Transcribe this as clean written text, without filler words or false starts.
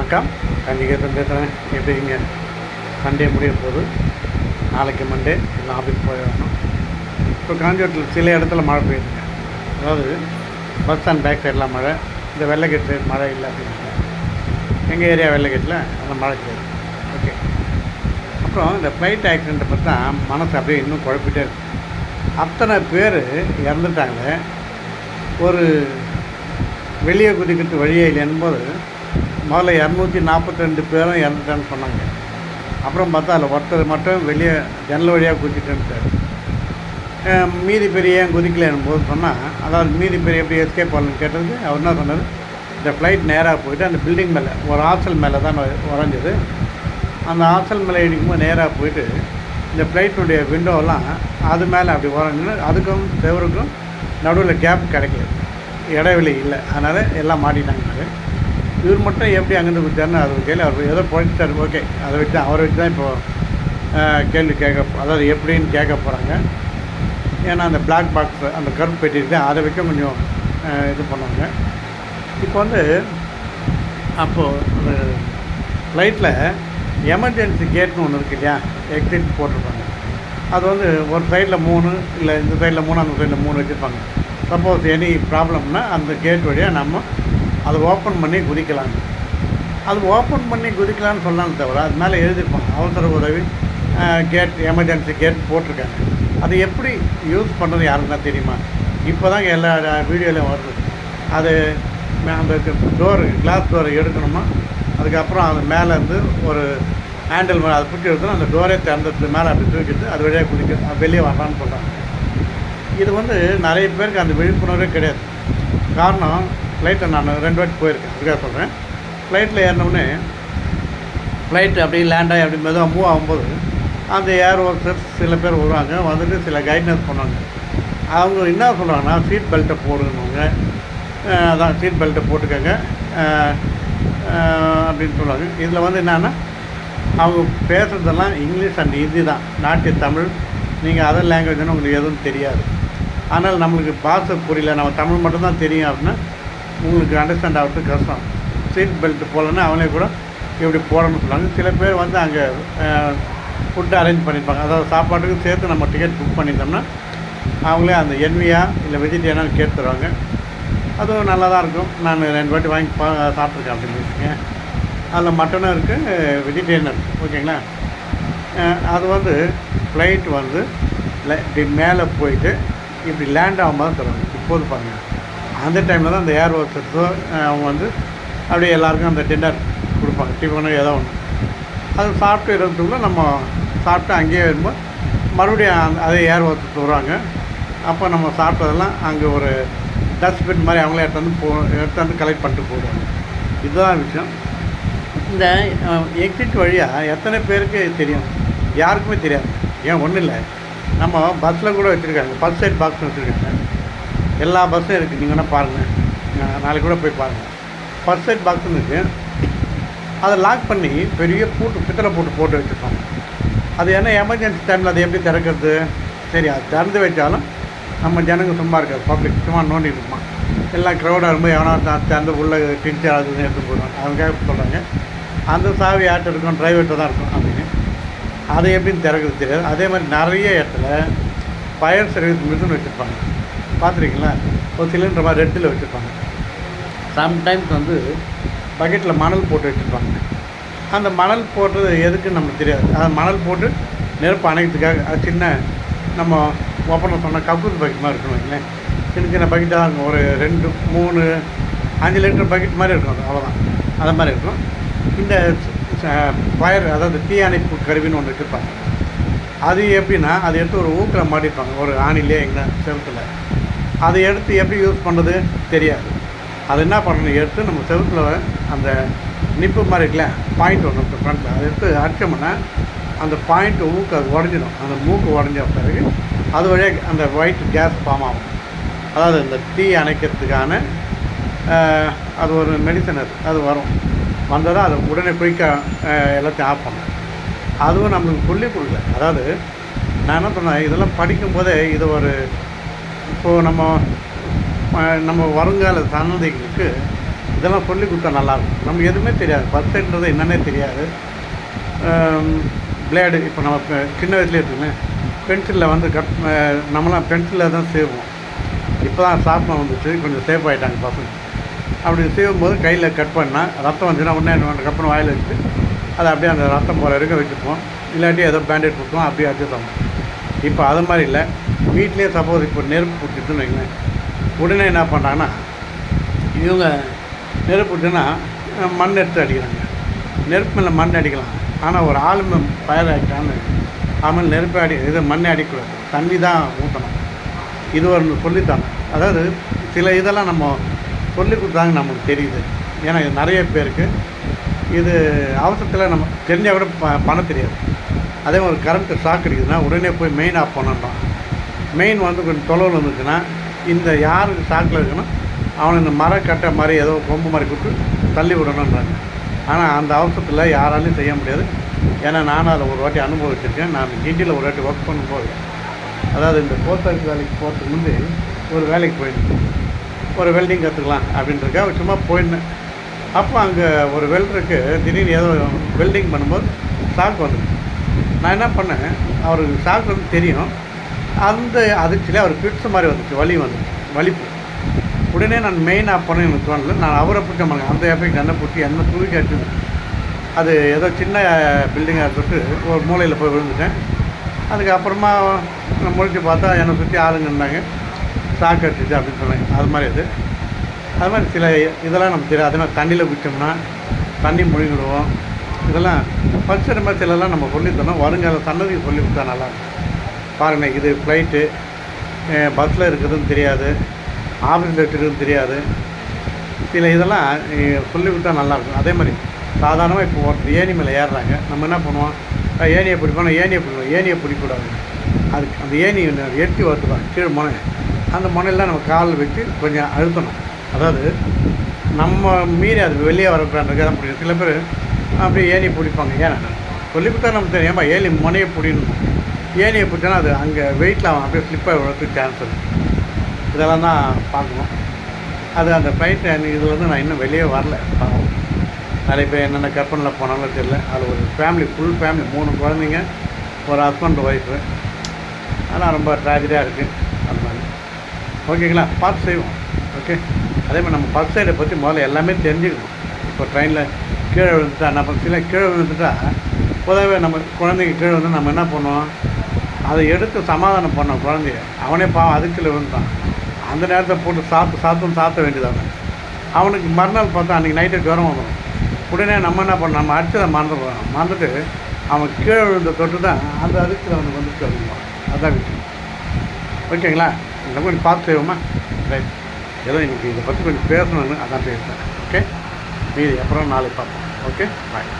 வணக்கம். கண்டிப்பாக பேசுகிறேன். எப்படிங்க? சண்டே முடிய போகுது. நாளைக்கு மண்டே எல்லாம் ஆஃபீஸ் போயிடணும். இப்போ காஞ்சிபுரத்தில் சில இடத்துல மழை பெய்யுதுங்க. அதாவது பஸ் ஸ்டாண்ட் பேக் சைடெலாம் மழை, இந்த வெள்ளைக்கேட் சைடு மழை இல்லை அப்படின்னாங்க. எங்கள் ஏரியா வெள்ளைக்கேட்டில் அந்த மழை பெய்யுது. ஓகே. அப்புறம் இந்த ஃப்ளைட் ஆக்சிடெண்ட்டை பற்றி தான் மனசு அப்படியே இன்னும் குழப்பிட்டே இருக்குது. அத்தனை பேர் இறந்துட்டாங்க. ஒரு வெளியே குதிக்கிறது வழியே இல்லைன்னும்போது முதல்ல 242 பேரும் இறந்துட்டான்னு சொன்னாங்க. அப்புறம் பார்த்தா அதில் ஒருத்தர் மட்டும் வெளியே ஜன்னல் வழியாக குதிச்சுட்டேன்ட்டார். மீதி பெரிய ஏன் குதிக்கலன்னும் போது சொன்னால், அதாவது மீதி பெரிய எப்படி எஸ்கேப் ஆகலன்னு கேட்டதுக்கு அவர் என்ன சொன்னார், இந்த ஃப்ளைட் நேராக போயிட்டு அந்த பில்டிங் மேலே ஒரு ஹாஸ்டல் மேலே தான் உறைஞ்சது. அந்த ஹாஸ்டல் மேலே இடிக்கும்போது நேராக போயிட்டு இந்த ஃப்ளைட்டுடைய விண்டோவெல்லாம் அது மேலே அப்படி உறைஞ்சுன்னு அதுக்கும் செவருக்கும் நடுவில் கேப் கிடைக்கல, இடைவெளி இல்லை. அதனால் எல்லாம் மாட்டிட்டாங்க. இவர் மட்டும் எப்படி அங்கேருந்து குதிச்சாருன்னு அது கேள்வி. அவர் ஏதோ போயிட்டார். ஓகே, அதை வச்சு அவரை வச்சு தான் இப்போது கேள்வி கேட்க, அதாவது எப்படின்னு கேட்க போகிறாங்க. ஏன்னா அந்த பிளாக் பாக்ஸ் அந்த கருப்பு பெட்டி இருக்குது, அதை வச்சு கொஞ்சம் இது பண்ணுவாங்க. இப்போ வந்து அப்போது அந்த ஃப்ளைட்டில் எமர்ஜென்சி கேட்னு ஒன்று இருக்குது இல்லையா, எக்ஸிட் போட்டிருப்பாங்க. அது வந்து ஒரு சைடில் 3 இல்லை இந்த சைடில் 3 அந்த சைடில் 3 வச்சுருப்பாங்க. சப்போஸ் எனி ப்ராப்ளம்னா அந்த கேட் வழியாக நம்ம அதை ஓப்பன் பண்ணி குதிக்கலாம். அது ஓப்பன் பண்ணி குதிக்கலான்னு சொல்லலான்னு தவிர அது மேலே எழுதியிருப்பாங்க அவசர உதவி கேட், எமர்ஜென்சி கேட் போட்டிருக்காங்க. அது எப்படி யூஸ் பண்ணுறது யாருன்னா தெரியுமா? இப்போ தாங்க எல்லா வீடியோலையும் வருது. அது அந்த டோரு, கிளாஸ் டோரை எடுக்கணுமா, அதுக்கப்புறம் அது மேலேருந்து ஒரு ஹேண்டில் மேலே அதை பிடிச்சி எடுக்கணும், அந்த டோரே திறந்தது மேலே அப்படி தூக்கிட்டு அது வழியாக குதிக்க வெளியே வரலான்னு சொல்கிறாங்க. இது வந்து நிறைய பேருக்கு அந்த விழிப்புணர்வே கிடையாது. காரணம், ஃப்ளைட்டில் நான் 2 வாட்டி போயிருக்கேன், அதுக்காக சொல்கிறேன். ஃப்ளைட்டில் ஏறினோடனே ஃப்ளைட்டு அப்படி லேண்டாகி அப்படி மெதுவாக மூவ் ஆகும்போது அந்த ஏர் ஹோஸ்டர்ஸ் சில பேர் வருவாங்க, வந்துட்டு சில கைட்னஸ் பண்ணுவாங்க. அவங்க என்ன சொல்கிறாங்கன்னா, சீட் பெல்ட்டை போடுவாங்க, அதான் சீட் பெல்ட்டை போட்டுக்கோங்க அப்படின்னு சொல்லுவாங்க. இதில் வந்து என்னென்னா அவங்க பேசுகிறதெல்லாம் இங்கிலீஷ் அண்ட் ஹிந்தி தான், நாட்டு தமிழ். நீங்கள் அதர் லாங்குவேஜ்னு உங்களுக்கு எதுவும் தெரியாது. ஆனால் நம்மளுக்கு பாஷை புரியல, நம்ம தமிழ் மட்டும்தான் தெரியும் அப்படின்னா உங்களுக்கு அண்டர்ஸ்டாண்ட் ஆகிறதுக்கு கஷ்டம். சீட் பெல்ட் போடலன்னா அவங்களே கூட இப்படி போடணும்னு சொல்லுவாங்க. சில பேர் வந்து அங்கே ஃபுட்டு அரேஞ்ச் பண்ணியிருப்பாங்க, அதாவது சாப்பாட்டுக்கு சேர்த்து நம்ம டிக்கெட் புக் பண்ணியிருந்தோம்னா அவங்களே அந்த என்வியா இல்லை வெஜிடேரியனான்னு கேட்டு தருவாங்க. அதுவும் நல்லா தான் இருக்கும். நான் 2 வாட்டி வாங்கி சாப்பிட்ருக்கேன் அப்படின்னு வச்சுக்கேன். அதில் மட்டனும் இருக்குது, வெஜிடேரியன் இருக்குது. ஓகேங்களா? அது வந்து ஃப்ளைட் வந்து இப்படி மேலே போயிட்டு இப்படி லேண்ட் ஆகும்போது தருவாங்க. இப்போது பாருங்கள், அந்த டைமில் தான் அந்த ஏர் ஹோஸ்டர்ஸோ அவங்க வந்து அப்படியே எல்லாேருக்கும் அந்த டின்னர் கொடுப்பாங்க, டிஃபனோ ஏதோ ஒன்று. அது சாப்பிட்டு இருக்கிறதுக்குள்ளே நம்ம சாப்பிட்டு அங்கேயே வரும்போது மறுபடியும் அதே ஏர் ஹோஸ்டர்ஸ் வருவாங்க. அப்போ நம்ம சாப்பிட்டதெல்லாம் அங்கே ஒரு டஸ்ட்பின் மாதிரி அவங்களே எடுத்து கலெக்ட் பண்ணிட்டு போடுவாங்க. இதுதான் விஷயம். இந்த எக்ஸிட் வழியாக எத்தனை பேருக்கு தெரியும்? யாருக்குமே தெரியாது. ஏன் ஒன்றும் இல்லை, நம்ம பஸ்ஸில் கூட வச்சுருக்காங்க, ஃபஸ்ட் சைட் பாக்ஸ் வச்சுருக்காங்க. எல்லா பஸ்ஸும் இருக்குது, நீங்கள் வேணால் பாருங்கள், நாளைக்கு கூட போய் பாருங்கள். ஃபஸ்ட் சைட் பாக்ஸுன்னு இருக்குது. அதை லாக் பண்ணி பெரிய பித்தளை போட்டு வச்சுருப்பாங்க. அது என்ன எமர்ஜென்சி டைமில் அதை எப்படி திறக்கிறது? சரி, அது திறந்து வச்சாலும் நம்ம ஜனங்க சும்மா இருக்காது, பப்ளிக் சும்மா நோண்டிட்டு இருப்பான். எல்லாம் க்ரௌடாக இருக்கும்போது எவனா திறந்து உள்ளே டிச்சு ஆகுதுன்னு எடுத்து போடுவாங்க. அதுக்காக சொல்கிறாங்க அந்த சாவி ஆட்டு இருக்கும், டிரைவர்கிட்ட தான் இருக்கும் அப்படின்னு. அதை எப்படின்னு திறக்கிறது தெரியாது. அதே மாதிரி நிறைய இடத்துல ஃபயர் சர்வீஸ் மிஷின் வச்சுருப்பாங்க, பார்த்துருக்கீங்களா? ஒரு சிலிண்டர் மாதிரி ரெட்டில் வச்சுருப்பாங்க. சம்டைம்ஸ் வந்து பக்கெட்டில் மணல் போட்டு வச்சுருப்பாங்க. அந்த மணல் போட்டது எதுக்குன்னு நமக்கு தெரியாது. அது மணல் போட்டு நெருப்பு அணைக்கிறதுக்காக. அது சின்ன நம்ம ஓப்பனில் சொன்னால் கக்கூஸ் பக்கெட் மாதிரி இருக்கணும் இல்லைங்களேன், சின்ன பக்கெட்டாக தான் இருக்கும். ஒரு 2, 3, 5 லிட்டர் பக்கெட் மாதிரி இருக்கும். அது அவ்வளோதான், அது மாதிரி இருக்கும். இந்த ஃபயர், அதாவது தீ அணைப்பு கருவின்னு ஒன்று வச்சுருப்பாங்க. அது எப்படின்னா, அதை எடுத்து ஒரு ஊக்கில் மாட்டிருப்பாங்க, ஒரு ஆணிலே எங்கே செவத்தில். அதை எடுத்து எப்படி யூஸ் பண்ணுறது தெரியாது. அது என்ன பண்ணணும், எடுத்து நம்ம செவத்தில் அந்த நிப்பு மாதிரி இருக்குல்ல, பாயிண்ட் ஒன்று இருக்குது ஃப்ரண்ட்டில், அதை எடுத்து அடிச்சோம்னா அந்த பாயிண்ட் ஊக்கு அது உடஞ்சிடும். அந்த மூக்கு உடஞ்ச பிறகு அது வழியாக அந்த ஒயிட் கேஸ் ஃபார்ம் ஆகும். அதாவது இந்த தீ அணைக்கிறதுக்கான அது ஒரு மெடிசன், அது வரும். வந்ததாக அதை உடனே குயிக்காக எல்லாத்தையும் ஆஃப் பண்ணணும். அதுவும் நம்மளுக்கு சொல்லிக் கொடுக்கல. அதாவது நான் என்ன சொன்னேன், இதெல்லாம் படிக்கும்போதே இது ஒரு இப்போது நம்ம வருங்கால சன்னதிகளுக்கு இதெல்லாம் சொல்லி கொடுத்தா நல்லாயிருக்கும். நமக்கு எதுவுமே தெரியாது, ஃபர்ஸ்ட் எய்டுன்றது என்னன்னே தெரியாது. பிளேடு இப்போ நம்ம சின்ன வயசுலேயே இருக்குங்க, பென்சிலில் வந்து நம்மளாம் பென்சிலில் தான் செய்வோம். இப்போ தான் ஷார்ப்னர் வந்துச்சு, கொஞ்சம் சேஃப் ஆகிட்டாங்க பசங்க. அப்படி செய்யும்போது கையில் கட் பண்ணால் ரத்தம் வந்துச்சுன்னா உடனே கப்பன் வாயில் வச்சு அதை அப்படியே அந்த ரத்தம் போகிற வரைக்கும் வச்சுப்போம். இல்லாட்டி ஏதோ பேண்டேட் கொடுப்போம், அப்படியே அட்ஜஸ்ட் ஆகும். இப்போ அது மாதிரி இல்லை, வீட்லேயே சப்போஸ் இப்போ நெருப்பு பிடிச்சிட்டுன்னு வைங்களேன், உடனே என்ன பண்ணுறாங்கன்னா இவங்க நெருப்பு பிடிச்சுன்னா மண் எடுத்து அடிக்கிறாங்க. நெருப்பு மேலே மண் அடிக்கலாம், ஆனால் ஒரு ஆளுமை ஃபயர் ஆகிட்டான்னு ஆமாம் நெருப்பு இது மண்ணை அடிக்கூடாது, தண்ணி தான் ஊற்றணும். இது ஒரு சொல்லித்தாங்க. அதாவது சில இதெல்லாம் நம்ம சொல்லி கொடுத்தாங்க நமக்கு தெரியுது. ஏன்னா இது நிறைய பேருக்கு இது அவசரத்தில் நம்ம தெரிஞ்சால் கூட பண்ண தெரியாது. அதே ஒரு கரண்ட்டு ஷாக் அடிக்குதுன்னா உடனே போய் மெயின் ஆஃப் பண்ணணும். மெயின் வந்து கொஞ்சம் தொலைவில் இருந்துச்சுன்னா இந்த யாருக்கு ஷாக்கில் இருக்குன்னா அவனை இந்த மரக்கட்டை மாதிரி ஏதோ கொம்பு மாதிரி கொடுத்து தள்ளி விடணுன்றாங்க. ஆனால் அந்த அவசரத்தில் யாராலையும் செய்ய முடியாது. ஏன்னா நானும் அதில் ஒரு வாட்டி அனுபவிச்சிருக்கேன். நான் கிண்டியில் ஒரு வாட்டி ஒர்க் பண்ணும்போது, அதாவது இந்த போஸ்ட் வேலைக்கு போகிறதுக்கு முந்தி ஒரு வேலைக்கு போயிருந்தேன். ஒரு வெல்டிங் கற்றுக்கலாம் அப்படின்றதுக்காக சும்மா போயிருந்தேன். அப்போ அங்கே ஒரு வெல்டருக்கு திடீர்னு ஏதோ வெல்டிங் பண்ணும்போது ஷாக் வந்துடுச்சு. நான் என்ன பண்ணேன், அவருக்கு ஷாக் வந்து தெரியும், அந்த அதிர்ச்சியில் அவர் பிட்ஸ் மாதிரி வந்துச்சு, வலி வந்துச்சு, வலிப்பு. உடனே நான் மெயின் ஆஃப் பண்ண எனக்கு தோணலை. நான் அவரை பிடிச்ச மாதிரி அந்த எஃபெக்ட் என்ன பிடிச்சி என்ன தூக்கி அடிச்சுது. அது ஏதோ சின்ன பில்டிங்காக சொல்லிட்டு ஒரு மூலையில் போய் விழுந்துட்டேன். அதுக்கப்புறமா நான் முழிச்சு பார்த்தா என்னை சுற்றி ஆளுங்க இருந்தாங்க, ஷாக் அடிச்சிச்சு அப்படின்னு சொன்னாங்க. அது மாதிரி அது மாதிரி சில இதெல்லாம் நமக்கு தெரியாது. அதே மாதிரி தண்ணியில் குடித்தோம்னா தண்ணி முழுங்கிடுவோம். இதெல்லாம் ஃபஸ்ட்டு மாதிரி சிலலாம் நம்ம சொல்லித்தரோம். வருங்கால சன்னதிக்கு சொல்லி கொடுத்தா நல்லாயிருக்கும். பாருங்கள், இது ஃப்ளைட்டு பஸ்ஸில் இருக்கிறதுன்னு தெரியாது, ஆஃபீஸில் இருக்கிறதுன்னு தெரியாது. சில இதெல்லாம் சொல்லி கொடுத்தா நல்லாயிருக்கும். அதே மாதிரி சாதாரணமாக இப்போ ஒருத்தர் ஏணி மேலே ஏறுறாங்க, நம்ம என்ன பண்ணுவோம், ஏணியை பிடிப்போம், ஏணியை பிடிக்கூடாது. அதுக்கு அந்த ஏணி எட்டி வறுத்துப்பாங்க கீழே முனை, அந்த முனையில் நம்ம கால் வச்சு கொஞ்சம் அழுத்தணும். அதாவது நம்ம மீறி அது வெளியே வரக்கூடாதுன்றதுக்காக தான் பிடிக்கும். சில பேர் அப்படியே ஏணியை பிடிப்பாங்க. ஏன்னா சொல்லிவிட்டா நமக்கு தெரியும், ஏமா ஏணி முனையை பிடிக்கணும். ஏணியை பிடிச்சோன்னா அது அங்கே வெயிட்டில் அவன் அப்படியே ஸ்லிப்பாக விழுறதுக்கு சான்ஸ் இருக்குது. இதெல்லாம் தான் பார்க்கணும். அது அந்த ஃப்ளைட் இதில் வந்து நான் இன்னும் வெளியே வரல. நிறைய பேர் என்னென்ன கற்பனையில் போனாலும் தெரியல. அது ஒரு ஃபேமிலி, ஃபுல் ஃபேமிலி, 3 குழந்தைங்க, ஒரு ஹஸ்பண்ட் ஒய்ஃபு. ஆனால் ரொம்ப ட்ராஜடியாக இருக்குது. அது மாதிரி ஓகேங்களா, பார்த்து செய்வோம். ஓகே, அதே மாதிரி நம்ம ஃபர்ஸ்ட் எய்டை பற்றி முதல்ல எல்லாமே தெரிஞ்சுக்கணும். இப்போ ட்ரெயினில் கீழே விழுந்துட்டா நம்ம கீழே விழுந்துட்டா பொதுவாகவே நம்ம குழந்தைங்க கீழே வந்து நம்ம என்ன பண்ணுவோம், அதை எடுத்து சமாதானம் பண்ணோம் குழந்தைய. அவனே பாவம் அதுக்குள்ள விழுந்தான், அந்த நேரத்தை போட்டு சாத்த வேண்டியதாங்க. அவனுக்கு மறுநாள் பார்த்தா அன்றைக்கி நைட்டு ஜுரம் வந்துடும். உடனே நம்ம என்ன பண்ணோம், நம்ம அடிச்சதை மறந்துட்டு அவன் கீழே விழுந்த தொட்டு தான் அந்த அதுக்கு அவனுக்கு வந்துட்டு அப்படின்பான். அதுதான் விஷயம். ஓகேங்களா, இந்த கொஞ்சம் பார்த்து செய்வோமா? ரைட், ஏதோ இன்றைக்கி இதை பற்றி கொஞ்சம் பேசணுன்னு அதான் பேசுகிறேன். ஓகே, மீதி அப்புறம் நாளைக்கு பார்ப்போம். ஓகே, பாய்.